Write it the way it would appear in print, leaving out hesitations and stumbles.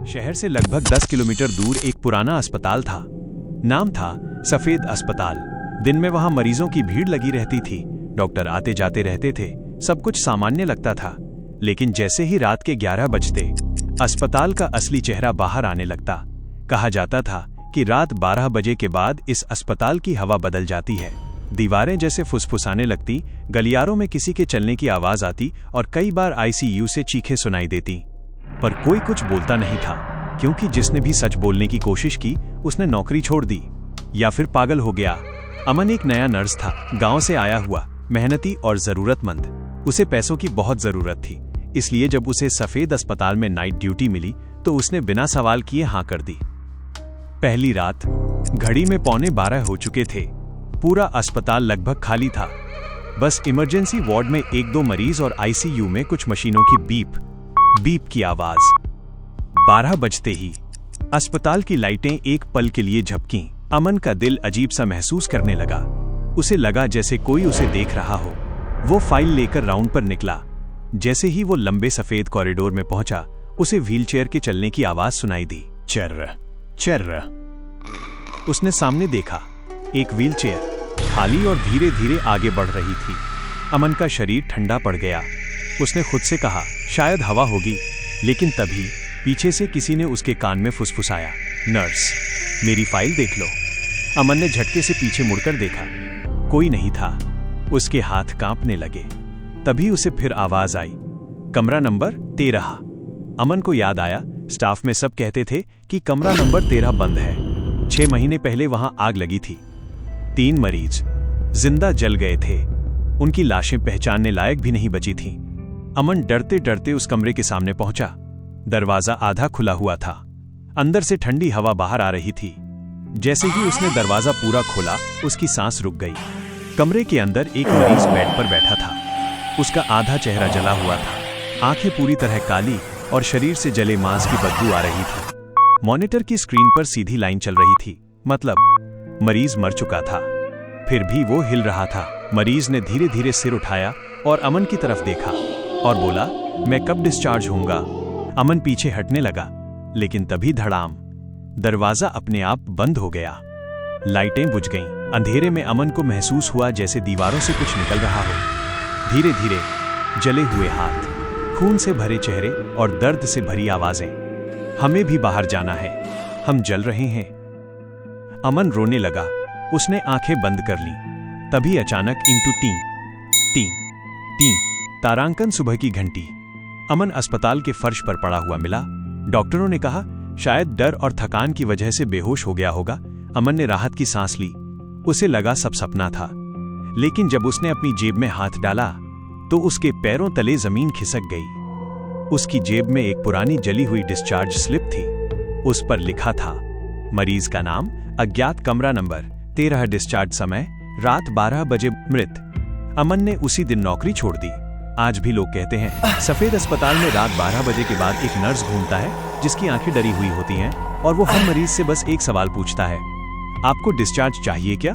शहर से लगभग 10 किलोमीटर दूर एक पुराना अस्पताल था। नाम था सफेद अस्पताल। दिन में वहां मरीजों की भीड़ लगी रहती थी। डॉक्टर आते जाते रहते थे। सब कुछ सामान्य लगता था। लेकिन जैसे ही रात के 11 बजते अस्पताल का असली चेहरा बाहर आने लगता। कहा जाता था कि रात 12 बजे के बाद इस अस्पताल की हवा बदल जाती है। दीवारें जैसे फुसफुसाने लगती, गलियारों में किसी के चलने की आवाज आती और कई बार आईसीयू से चीखें सुनाई देती। पर कोई कुछ बोलता नहीं था, क्योंकि जिसने भी सच बोलने की कोशिश की उसने नौकरी छोड़ दी या फिर पागल हो गया। अमन एक नया नर्स था, गांव से आया हुआ, मेहनती और जरूरतमंद। उसे पैसों की बहुत जरूरत थी, इसलिए जब उसे सफेद अस्पताल में नाइट ड्यूटी मिली तो उसने बिना सवाल किए हाँ कर दी। पहली रात, घड़ी में 11:15 हो चुके थे। पूरा अस्पताल लगभग खाली था। बस इमरजेंसी वार्ड में 1-2 मरीज और आईसीयू में कुछ मशीनों की बीप बीप की आवाज। 12 बजते ही अस्पताल की लाइटें एक पल के लिए झपकीं। अमन का दिल अजीब सा महसूस करने लगा। उसे लगा जैसे कोई उसे देख रहा हो। वो फाइल लेकर राउंड पर निकला। जैसे ही वो लंबे सफेद कॉरिडोर में पहुंचा, उसे व्हीलचेयर के चलने की आवाज सुनाई दी। चर्र चर्र। उसने सामने देखा, एक व्हीलचेयर खाली और धीरे धीरे आगे बढ़ रही थी। अमन का शरीर ठंडा पड़ गया। उसने खुद से कहा, शायद हवा होगी। लेकिन तभी पीछे से किसी ने उसके कान में फुसफुसाया, नर्स, मेरी फाइल देख लो। अमन ने झटके से पीछे मुड़कर देखा। कोई नहीं था। उसके हाथ कांपने लगे। तभी उसे फिर आवाज आई, कमरा नंबर 13। अमन को याद आया, स्टाफ में सब कहते थे कि कमरा नंबर 13 बंद है। 6 महीने पहले वहां आग लगी थी। 3 मरीज जिंदा जल गए थे। उनकी लाशें पहचानने लायक भी नहीं बची थीं। अमन डरते डरते उस कमरे के सामने पहुंचा। दरवाजा आधा खुला हुआ था। अंदर से ठंडी हवा बाहर आ रही थी। जैसे ही उसने दरवाजा पूरा खोला, उसकी सांस रुक गई। कमरे के अंदर एक मरीज बेड पर बैठा था। उसका आधा चेहरा जला हुआ था। आंखें पूरी तरह काली और शरीर से जले मांस की बदबू आ रही थी। मॉनिटर की स्क्रीन पर सीधी लाइन चल रही थी, मतलब मरीज मर चुका था। फिर भी वो हिल रहा था। मरीज ने धीरे धीरे सिर उठाया और अमन की तरफ देखा और बोला, मैं कब डिस्चार्ज होऊंगा? अमन पीछे हटने लगा, लेकिन तभी धड़ाम, दरवाजा अपने आप बंद हो गया। लाइटें बुझ गईं। अंधेरे में अमन को महसूस हुआ जैसे दीवारों से कुछ निकल रहा हो। धीरे धीरे जले हुए हाथ, खून से भरे चेहरे और दर्द से भरी आवाजें। हमें भी बाहर जाना है, हम जल रहे हैं। अमन रोने लगा। उसने आंखें बंद कर लीं। तभी अचानक इंटू टी टी टी तारांकन सुबह की घंटी। अमन अस्पताल के फर्श पर पड़ा हुआ मिला। डॉक्टरों ने कहा, शायद डर और थकान की वजह से बेहोश हो गया होगा। अमन ने राहत की सांस ली। उसे लगा सब सपना था। लेकिन जब उसने अपनी जेब में हाथ डाला तो उसके पैरों तले जमीन खिसक गई। उसकी जेब में एक पुरानी जली हुई डिस्चार्ज स्लिप थी। उस पर लिखा था, मरीज का नाम अज्ञात, कमरा नंबर 13, डिस्चार्ज समय रात 12 बजे, मृत। अमन ने उसी दिन नौकरी छोड़ दी। आज भी लोग कहते हैं, सफेद अस्पताल में रात 12 बजे के बाद एक नर्स घूमता है जिसकी आंखें डरी हुई होती हैं और वो हर मरीज से बस एक सवाल पूछता है, आपको डिस्चार्ज चाहिए क्या?